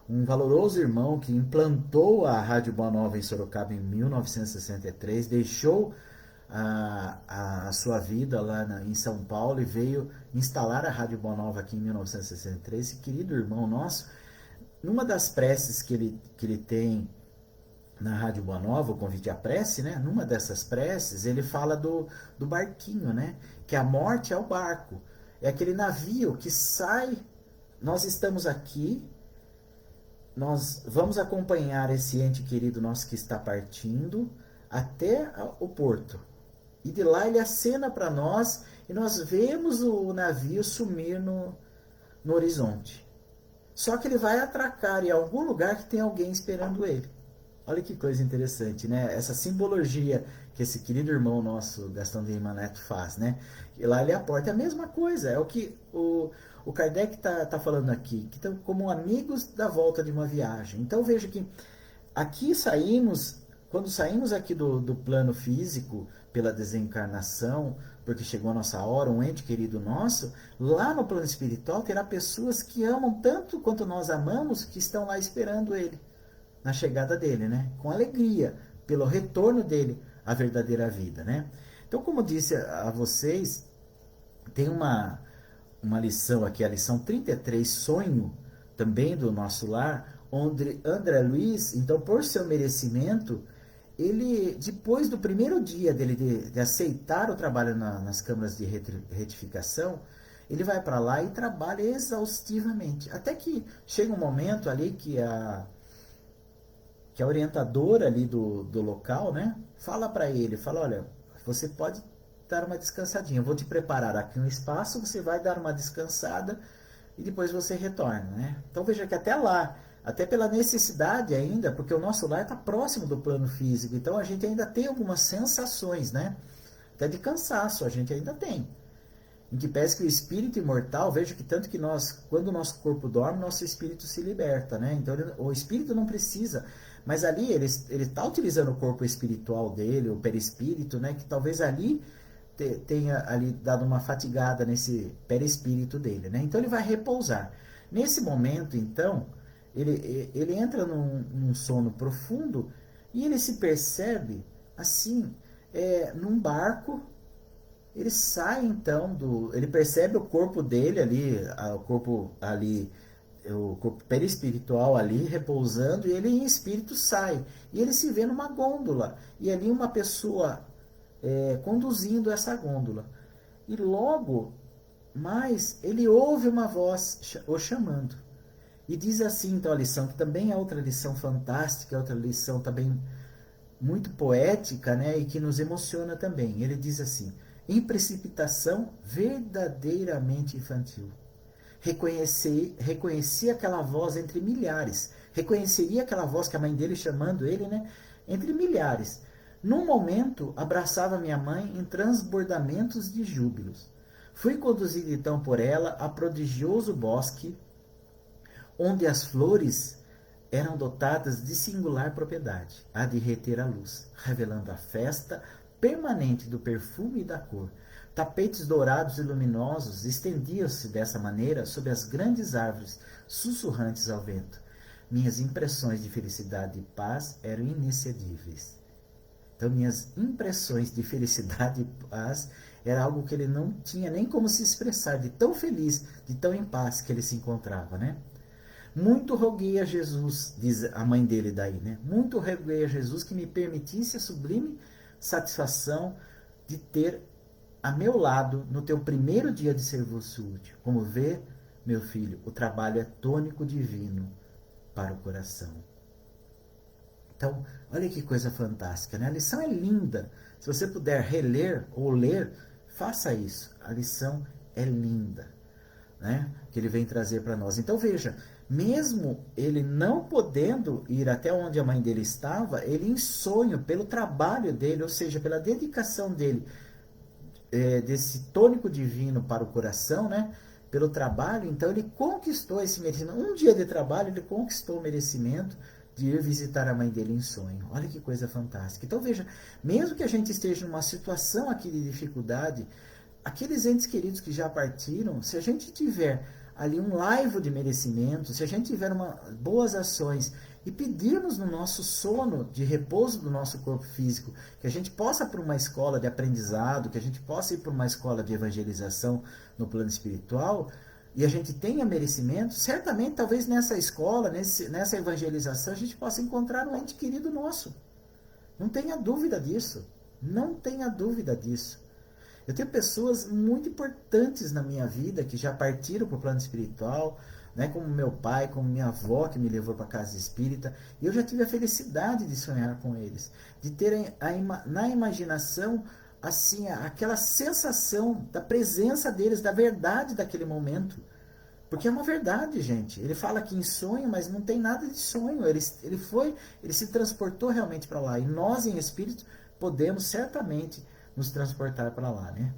um valoroso irmão que implantou a Rádio Boa Nova em Sorocaba em 1963, deixou a sua vida lá em São Paulo e veio instalar a Rádio Boa Nova aqui em 1963. Esse querido irmão nosso, numa das preces que ele tem na Rádio Boa Nova, o convite à prece, né? Numa dessas preces, ele fala do barquinho, né? Que a morte é o barco, é aquele navio que sai, nós estamos aqui, nós vamos acompanhar esse ente querido nosso que está partindo até o porto. E de lá ele acena para nós e nós vemos o navio sumir no horizonte. Só que ele vai atracar em algum lugar que tem alguém esperando ele. Olha que coisa interessante, né? Essa simbologia que esse querido irmão nosso, Gastão de Lima Neto, faz, né? E lá ele aporta a mesma coisa. É o que o Kardec tá falando aqui, que estão como amigos da volta de uma viagem. Então veja que aqui quando saímos aqui do plano físico, pela desencarnação, porque chegou a nossa hora, um ente querido nosso, lá no plano espiritual terá pessoas que amam tanto quanto nós amamos, que estão lá esperando ele, na chegada dele, né? Com alegria, pelo retorno dele à verdadeira vida, né? Então, como disse a vocês, tem uma lição aqui, a lição 33, sonho, também do nosso lar, onde André Luiz, então, por seu merecimento, ele, depois do primeiro dia dele de aceitar o trabalho nas câmaras de retificação, ele vai para lá e trabalha exaustivamente. Até que chega um momento ali que a orientadora ali do local, né, fala para ele, fala, olha, você pode dar uma descansadinha, eu vou te preparar aqui um espaço, você vai dar uma descansada e depois você retorna, né? Então veja que até lá, até pela necessidade ainda, porque o nosso lar está próximo do plano físico, então a gente ainda tem algumas sensações, né? Até de cansaço a gente ainda tem. Em que pese que o espírito imortal, veja que tanto que nós, quando o nosso corpo dorme, nosso espírito se liberta, né? Então o espírito não precisa, mas ali ele está utilizando o corpo espiritual dele, o perispírito, né? Que talvez ali tenha ali dado uma fatigada nesse perispírito dele, né? Então ele vai repousar. Nesse momento, então, ele entra num sono profundo e ele se percebe assim, num barco. Ele sai então ele percebe o corpo dele ali, o corpo ali, o corpo perispiritual ali repousando, e ele em espírito sai e ele se vê numa gôndola e ali uma pessoa conduzindo essa gôndola. E logo mais ele ouve uma voz o chamando. E diz assim, então, a lição, que também é outra lição fantástica, outra lição também muito poética, né, e que nos emociona também. Ele diz assim, em precipitação verdadeiramente infantil. Reconheci aquela voz entre milhares. Reconheceria aquela voz que a mãe dele chamando ele, né, entre milhares. Num momento, abraçava minha mãe em transbordamentos de júbilos. Fui conduzido então por ela a prodigioso bosque, onde as flores eram dotadas de singular propriedade, a de reter a luz, revelando a festa permanente do perfume e da cor. Tapetes dourados e luminosos estendiam-se dessa maneira sobre as grandes árvores, sussurrantes ao vento. Minhas impressões de felicidade e paz eram inexcedíveis. Então, minhas impressões de felicidade e paz era algo que ele não tinha nem como se expressar, de tão feliz, de tão em paz que ele se encontrava, né? Muito roguei a Jesus, diz a mãe dele daí, né? Muito roguei a Jesus que me permitisse a sublime satisfação de ter a meu lado no teu primeiro dia de serviço útil. Como vê, meu filho, o trabalho é tônico divino para o coração. Então, olha que coisa fantástica, né? A lição é linda. Se você puder reler ou ler, faça isso. A lição é linda, né? Que ele vem trazer para nós. Então veja, mesmo ele não podendo ir até onde a mãe dele estava, ele em sonho, pelo trabalho dele, ou seja, pela dedicação dele, desse tônico divino para o coração, né? Pelo trabalho, então ele conquistou esse merecimento. Um dia de trabalho, ele conquistou o merecimento de ir visitar a mãe dele em sonho. Olha que coisa fantástica. Então veja, mesmo que a gente esteja numa situação aqui de dificuldade, aqueles entes queridos que já partiram, se a gente tiver ali um laivo de merecimento, se a gente tiver boas ações e pedirmos no nosso sono de repouso do nosso corpo físico, que a gente possa ir para uma escola de aprendizado, que a gente possa ir para uma escola de evangelização no plano espiritual, e a gente tenha merecimento, certamente, talvez nessa escola, nessa evangelização, a gente possa encontrar um ente querido nosso. Não tenha dúvida disso. Não tenha dúvida disso. Eu tenho pessoas muito importantes na minha vida que já partiram para o plano espiritual, né, como meu pai, como minha avó que me levou para a casa espírita, e eu já tive a felicidade de sonhar com eles, de terem na imaginação assim aquela sensação da presença deles, da verdade daquele momento. Porque é uma verdade, gente. Ele fala aqui em sonho, mas não tem nada de sonho. Ele se transportou realmente para lá. E nós, em espírito, podemos certamente nos transportar para lá, né?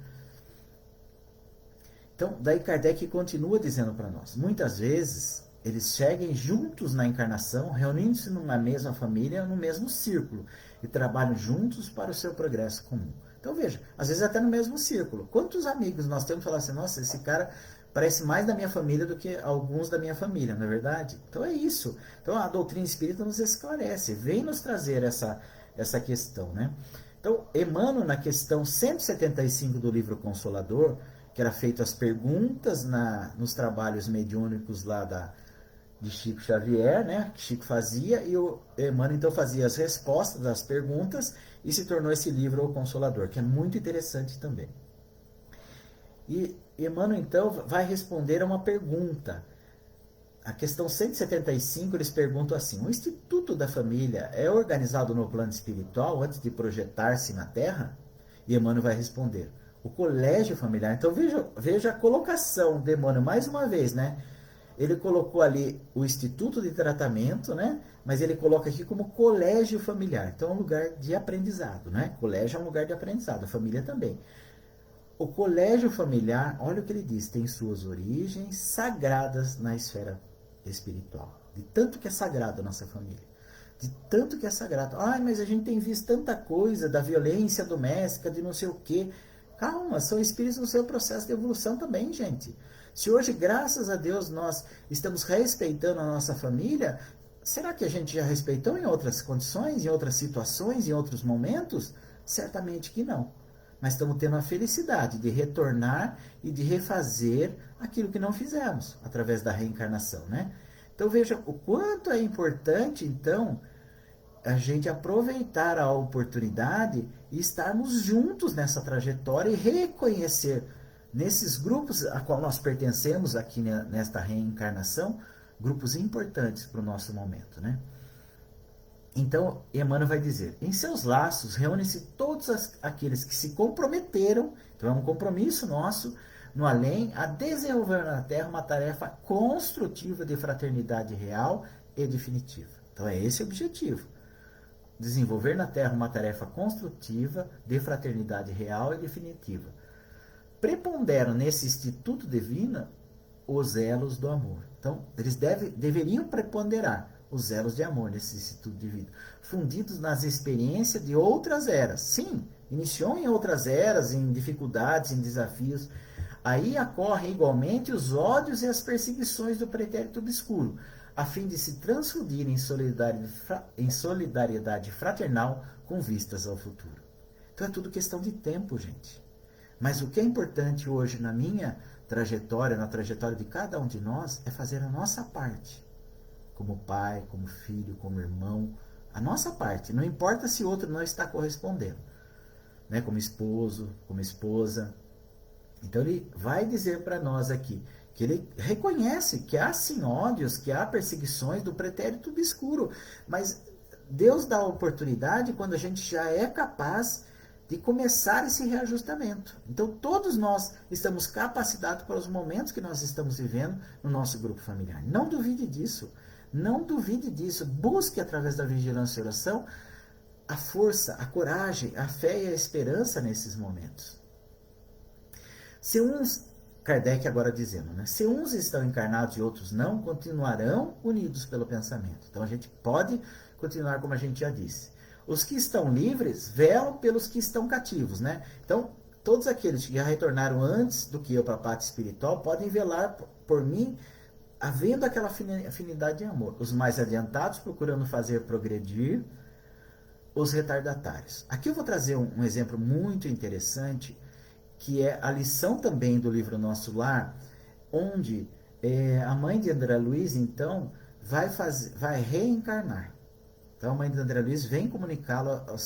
Então, daí Kardec continua dizendo para nós, muitas vezes eles seguem juntos na encarnação, reunindo-se numa mesma família, no mesmo círculo, e trabalham juntos para o seu progresso comum. Então veja, às vezes até no mesmo círculo. Quantos amigos nós temos que falar assim, nossa, esse cara parece mais da minha família do que alguns da minha família, não é verdade? Então é isso. Então a doutrina espírita nos esclarece, vem nos trazer essa questão, né? Então, Emmanuel, na questão 175 do livro Consolador, que era feito as perguntas nos trabalhos mediúnicos lá de Chico Xavier, né, que Chico fazia, e o Emmanuel então fazia as respostas das perguntas e se tornou esse livro O Consolador, que é muito interessante também. E Emmanuel então vai responder a uma pergunta. A questão 175, eles perguntam assim, o Instituto da Família é organizado no plano espiritual antes de projetar-se na Terra? E Emmanuel vai responder, o colégio familiar. Então veja a colocação de Emmanuel, mais uma vez, né? Ele colocou ali o Instituto de Tratamento, né? Mas ele coloca aqui como colégio familiar. Então é um lugar de aprendizado, né? Colégio é um lugar de aprendizado, a família também. O colégio familiar, olha o que ele diz, tem suas origens sagradas na esfera espiritual. De tanto que é sagrado a nossa família. De tanto que é sagrado. Ai, mas a gente tem visto tanta coisa da violência doméstica, de não sei o quê. Calma, são espíritos no seu processo de evolução também, gente. Se hoje, graças a Deus, nós estamos respeitando a nossa família, será que a gente já respeitou em outras condições, em outras situações, em outros momentos? Certamente que não. Mas estamos tendo a felicidade de retornar e de refazer aquilo que não fizemos, através da reencarnação, né? Então veja o quanto é importante, então, a gente aproveitar a oportunidade e estarmos juntos nessa trajetória e reconhecer nesses grupos a qual nós pertencemos aqui nesta reencarnação, grupos importantes para o nosso momento, né? Então, Emmanuel vai dizer, em seus laços reúnem-se todos aqueles que se comprometeram, então é um compromisso nosso, no além, a desenvolver na Terra uma tarefa construtiva de fraternidade real e definitiva. Então é esse o objetivo, desenvolver na Terra uma tarefa construtiva de fraternidade real e definitiva. Preponderam nesse instituto divino os elos do amor. Então, eles deveriam preponderar os elos de amor nesse instituto divino, fundidos nas experiências de outras eras. Sim, iniciou em outras eras, em dificuldades, em desafios. Aí ocorrem igualmente os ódios e as perseguições do pretérito obscuro, a fim de se transfundir em solidariedade fraternal com vistas ao futuro. Então é tudo questão de tempo, gente. Mas o que é importante hoje na minha trajetória, na trajetória de cada um de nós, é fazer a nossa parte. Como pai, como filho, como irmão, a nossa parte. Não importa se o outro não está correspondendo, né? Como esposo, como esposa. Então ele vai dizer para nós aqui que ele reconhece que há sim ódios, que há perseguições do pretérito obscuro, mas Deus dá a oportunidade quando a gente já é capaz de começar esse reajustamento. Então, todos nós estamos capacitados para os momentos que nós estamos vivendo no nosso grupo familiar. Não duvide disso. Não duvide disso. Busque, através da vigilância e oração, a força, a coragem, a fé e a esperança nesses momentos. Se uns, Kardec agora dizendo, né? Se uns estão encarnados e outros não, continuarão unidos pelo pensamento. Então, a gente pode continuar como a gente já disse. Os que estão livres velam pelos que estão cativos, né? Então, todos aqueles que já retornaram antes do que eu para a parte espiritual podem velar por mim, havendo aquela afinidade de amor. Os mais adiantados procurando fazer progredir os retardatários. Aqui eu vou trazer um exemplo muito interessante, que é a lição também do livro Nosso Lar, onde a mãe de André Luiz, então, vai reencarnar. Então, a mãe de André Luiz vem comunicá-lo o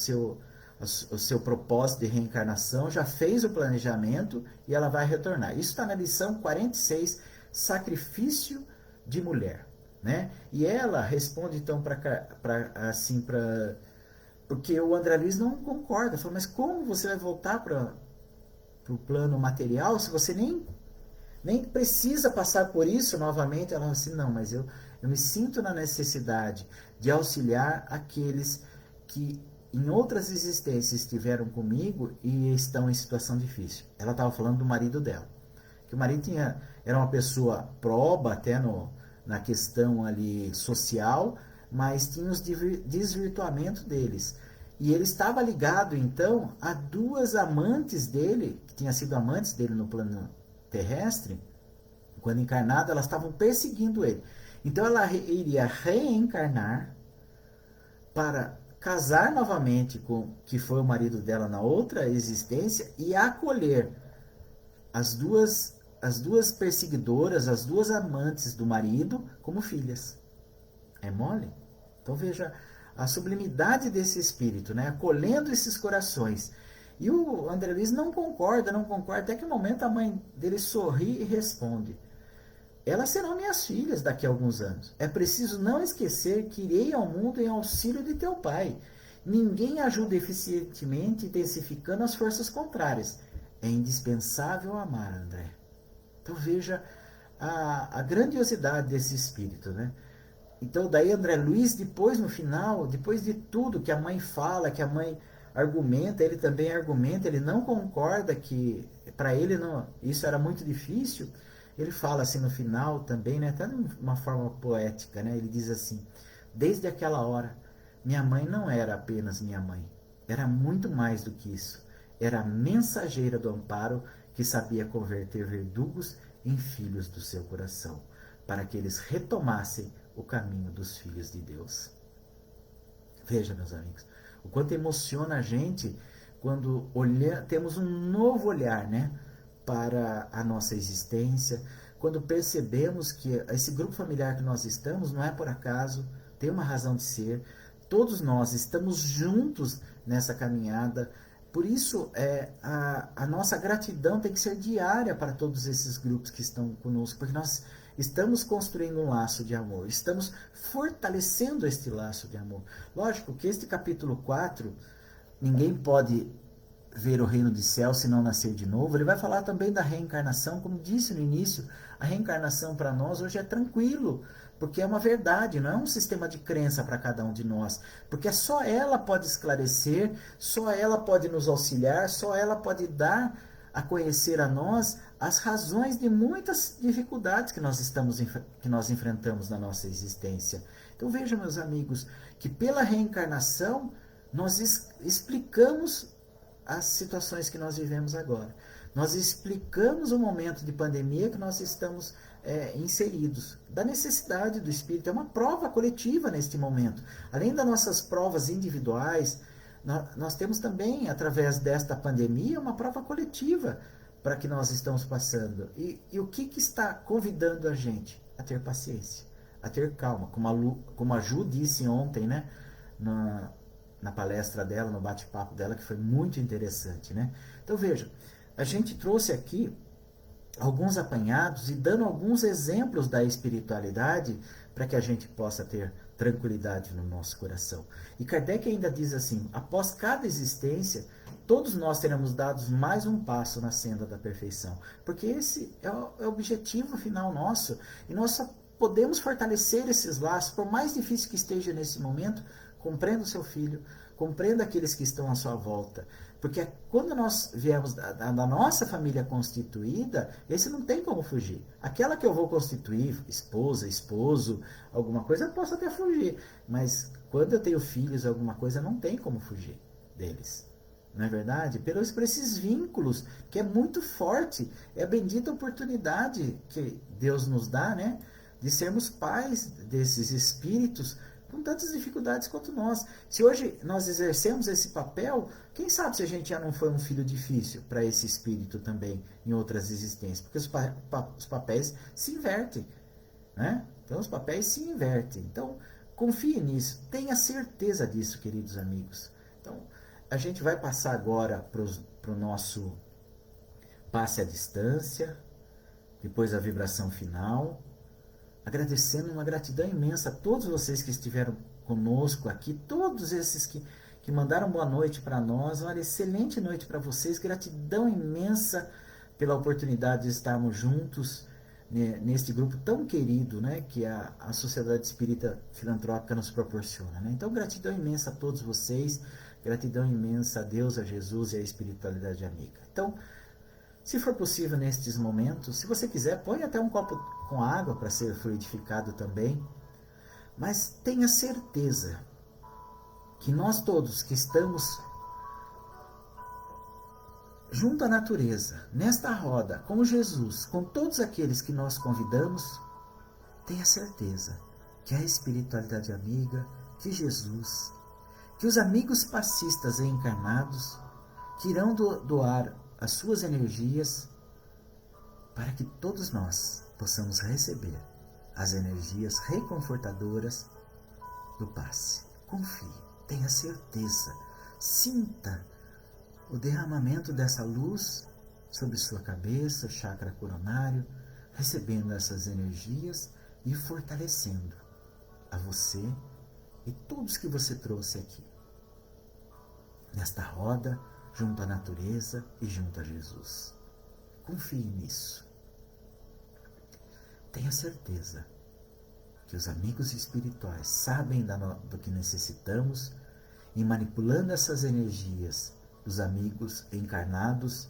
seu propósito de reencarnação, já fez o planejamento e ela vai retornar. Isso está na lição 46, Sacrifício de Mulher. Né? E ela responde, então, porque o André Luiz não concorda. Fala, mas como você vai voltar para o plano material se você nem precisa passar por isso novamente? Ela fala assim, não, mas eu me sinto na necessidade de auxiliar aqueles que em outras existências estiveram comigo e estão em situação difícil. Ela estava falando do marido dela. Que o marido era uma pessoa proba até na questão ali social, mas tinha os desvirtuamentos deles. E ele estava ligado, então, a duas amantes dele, que tinham sido amantes dele no plano terrestre. Quando encarnado, elas estavam perseguindo ele. Então ela iria reencarnar para casar novamente com que foi o marido dela na outra existência e acolher as duas perseguidoras, as duas amantes do marido como filhas. É mole? Então veja a sublimidade desse espírito, né? Acolhendo esses corações. E o André Luiz não concorda, até que o momento a mãe dele sorri e responde: elas serão minhas filhas daqui a alguns anos. É preciso não esquecer que irei ao mundo em auxílio de teu pai. Ninguém ajuda eficientemente intensificando as forças contrárias. É indispensável amar, André. Então veja a grandiosidade desse espírito, né? Então daí André Luiz, depois no final, depois de tudo que a mãe fala, que a mãe argumenta, ele também argumenta, ele não concorda, que para ele não, isso era muito difícil. Ele fala assim no final também, né, até de uma forma poética, né? Ele diz assim: desde aquela hora, minha mãe não era apenas minha mãe, era muito mais do que isso. Era a mensageira do amparo que sabia converter verdugos em filhos do seu coração, para que eles retomassem o caminho dos filhos de Deus. Veja, meus amigos, o quanto emociona a gente quando temos um novo olhar, né, para a nossa existência, quando percebemos que esse grupo familiar que nós estamos não é por acaso, tem uma razão de ser, todos nós estamos juntos nessa caminhada. Por isso, a nossa gratidão tem que ser diária para todos esses grupos que estão conosco, porque nós estamos construindo um laço de amor, estamos fortalecendo este laço de amor. Lógico que este capítulo 4, ninguém pode ver o reino de céu se não nascer de novo. Ele vai falar também da reencarnação, como disse no início, a reencarnação para nós hoje é tranquilo, porque é uma verdade, não é um sistema de crença para cada um de nós, porque só ela pode esclarecer, só ela pode nos auxiliar, só ela pode dar a conhecer a nós as razões de muitas dificuldades que nós enfrentamos na nossa existência. Então vejam, meus amigos, que pela reencarnação nós explicamos as situações que nós vivemos agora. Nós explicamos o momento de pandemia que nós estamos inseridos, da necessidade do espírito. É uma prova coletiva neste momento. Além das nossas provas individuais, nós temos também, através desta pandemia, uma prova coletiva para que nós estamos passando. E o que está convidando a gente? A ter paciência, a ter calma, como a Ju disse ontem, né, na palestra dela, no bate-papo dela, que foi muito interessante, né? Então veja, a gente trouxe aqui alguns apanhados e dando alguns exemplos da espiritualidade para que a gente possa ter tranquilidade no nosso coração. E Kardec ainda diz assim: após cada existência, todos nós teremos dado mais um passo na senda da perfeição. Porque esse é o objetivo final nosso. E nós só podemos fortalecer esses laços, por mais difícil que esteja nesse momento. Compreenda o seu filho, compreenda aqueles que estão à sua volta. Porque quando nós viemos da nossa família constituída, esse não tem como fugir. Aquela que eu vou constituir, esposa, esposo, alguma coisa, eu posso até fugir. Mas quando eu tenho filhos, alguma coisa, não tem como fugir deles. Não é verdade? Por esses vínculos, que é muito forte. É a bendita oportunidade que Deus nos dá, né? De sermos pais desses espíritos com tantas dificuldades quanto nós. Se hoje nós exercemos esse papel, quem sabe se a gente já não foi um filho difícil para esse espírito também em outras existências, porque os papéis se invertem, né? Então os papéis se invertem. Então confie nisso, tenha certeza disso, queridos amigos. Então a gente vai passar agora para o nosso passe à distância, depois a vibração final, agradecendo, uma gratidão imensa a todos vocês que estiveram conosco aqui, todos esses que mandaram boa noite para nós, uma excelente noite para vocês, gratidão imensa pela oportunidade de estarmos juntos neste grupo tão querido, né, que a Sociedade Espírita Filantrópica nos proporciona, né? Então, gratidão imensa a todos vocês, gratidão imensa a Deus, a Jesus e a espiritualidade amiga. Então, se for possível nestes momentos, se você quiser, põe até um copo com água para ser fluidificado também. Mas tenha certeza que nós todos que estamos junto à natureza, nesta roda, com Jesus, com todos aqueles que nós convidamos, tenha certeza que a espiritualidade amiga, que Jesus, que os amigos passistas encarnados, que irão doar as suas energias para que todos nós possamos receber as energias reconfortadoras do passe. Confie, tenha certeza, sinta o derramamento dessa luz sobre sua cabeça, chakra coronário, recebendo essas energias e fortalecendo a você e todos que você trouxe aqui, nesta roda, junto à natureza e junto a Jesus. Confie nisso. Tenha certeza que os amigos espirituais sabem do que necessitamos e, manipulando essas energias dos amigos encarnados,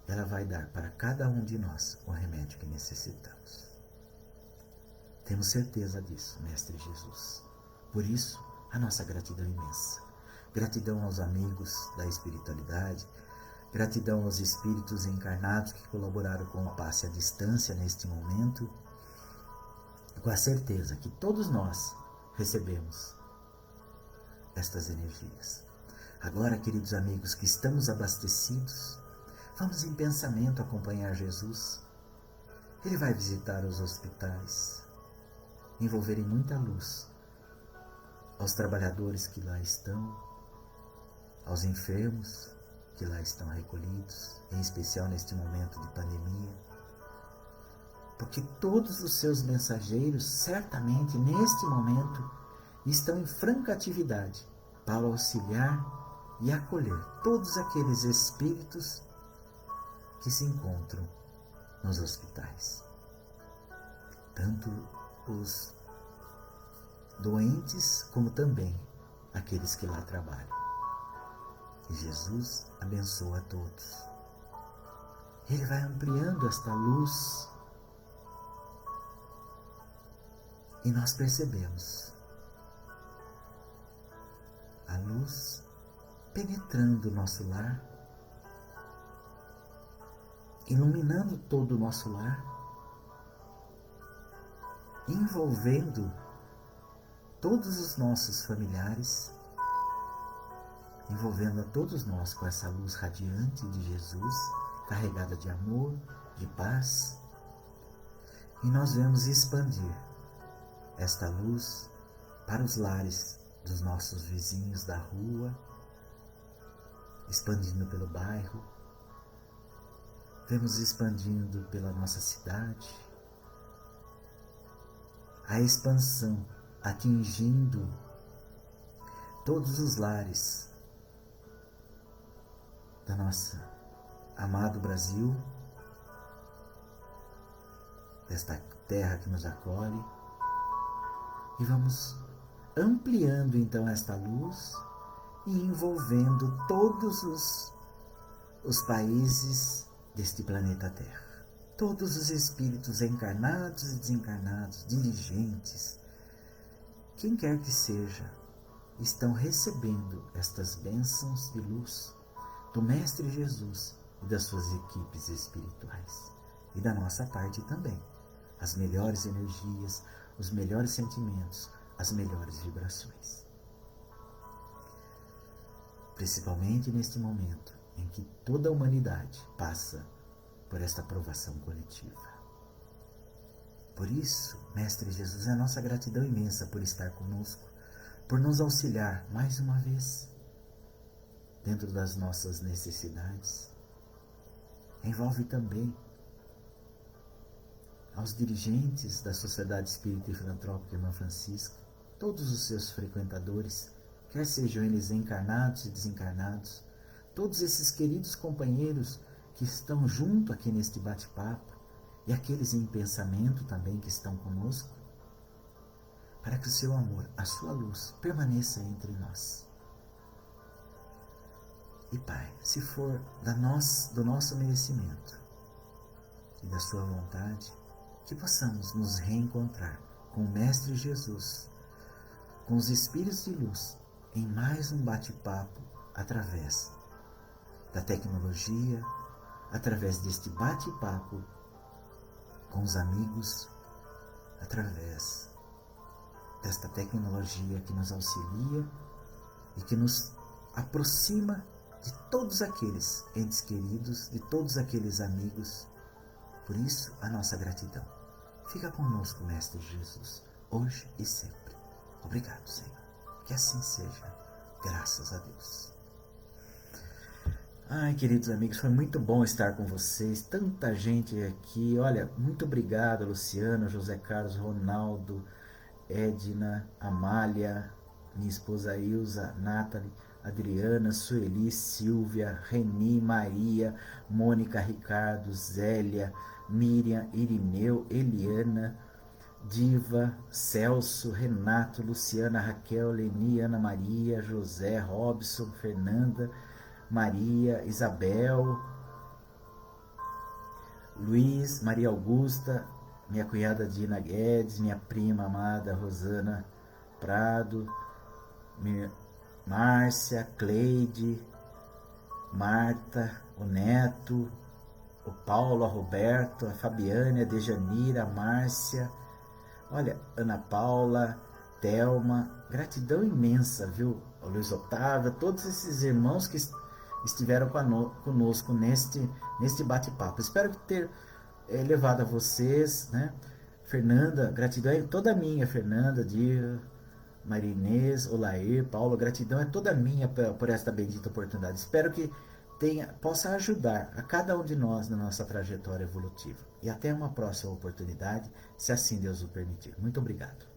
ela vai dar para cada um de nós o remédio que necessitamos. Temos certeza disso, Mestre Jesus. Por isso, a nossa gratidão imensa. Gratidão aos amigos da espiritualidade, gratidão aos espíritos encarnados que colaboraram com o passe à distância neste momento, com a certeza que todos nós recebemos estas energias. Agora, queridos amigos, que estamos abastecidos, vamos em pensamento acompanhar Jesus. Ele vai visitar os hospitais, envolver em muita luz aos trabalhadores que lá estão, aos enfermos que lá estão recolhidos, em especial neste momento de pandemia, porque todos os seus mensageiros, certamente neste momento, estão em franca atividade para auxiliar e acolher todos aqueles espíritos que se encontram nos hospitais, tanto os doentes como também aqueles que lá trabalham. E Jesus abençoa a todos. Ele vai ampliando esta luz e nós percebemos a luz penetrando o nosso lar, iluminando todo o nosso lar, envolvendo todos os nossos familiares, envolvendo a todos nós com essa luz radiante de Jesus, carregada de amor, de paz. E nós vamos expandir esta luz para os lares dos nossos vizinhos da rua, expandindo pelo bairro, vemos expandindo pela nossa cidade, a expansão atingindo todos os lares da nossa amado Brasil, desta terra que nos acolhe, e vamos ampliando então esta luz e envolvendo todos os países deste planeta Terra. Todos os espíritos encarnados e desencarnados, dirigentes, quem quer que seja, estão recebendo estas bênçãos de luz do Mestre Jesus e das suas equipes espirituais. E da nossa parte também, as melhores energias, os melhores sentimentos, as melhores vibrações. Principalmente neste momento em que toda a humanidade passa por esta provação coletiva. Por isso, Mestre Jesus, é a nossa gratidão imensa por estar conosco, por nos auxiliar mais uma vez dentro das nossas necessidades. Envolve também aos dirigentes da Sociedade Espírita e Filantrópica Irmã Francisca, todos os seus frequentadores, quer sejam eles encarnados e desencarnados, todos esses queridos companheiros que estão junto aqui neste bate-papo, e aqueles em pensamento também que estão conosco, para que o seu amor, a sua luz, permaneça entre nós. E Pai, se for do nosso merecimento e da sua vontade, que possamos nos reencontrar com o Mestre Jesus, com os Espíritos de Luz, em mais um bate-papo através da tecnologia, através deste bate-papo com os amigos, através desta tecnologia que nos auxilia e que nos aproxima de todos aqueles entes queridos, de todos aqueles amigos. Por isso, a nossa gratidão. Fica conosco, Mestre Jesus, hoje e sempre. Obrigado, Senhor. Que assim seja. Graças a Deus. Ai, queridos amigos, foi muito bom estar com vocês. Tanta gente aqui. Olha, muito obrigado, Luciano, José Carlos, Ronaldo, Edna, Amália, minha esposa Ilza, Nathalie, Adriana, Sueli, Silvia, Reni, Maria, Mônica, Ricardo, Zélia, Miriam, Irineu, Eliana, Diva, Celso, Renato, Luciana, Raquel, Leni, Ana Maria, José, Robson, Fernanda, Maria, Isabel, Luiz, Maria Augusta, minha cunhada Dina Guedes, minha prima amada Rosana Prado, Márcia, Cleide, Marta, o Neto, o Paulo, a Roberto, a Fabiane, a Dejanira, a Márcia, olha, Ana Paula, Thelma, gratidão imensa, viu? O Luiz Otávio, todos esses irmãos que estiveram conosco neste bate-papo. Espero ter levado a vocês, né? Fernanda, gratidão é toda minha, Fernanda, Diva, Marinês, Olair, Paulo, gratidão é toda minha por esta bendita oportunidade. Espero que possa ajudar a cada um de nós na nossa trajetória evolutiva. E até uma próxima oportunidade, se assim Deus o permitir. Muito obrigado.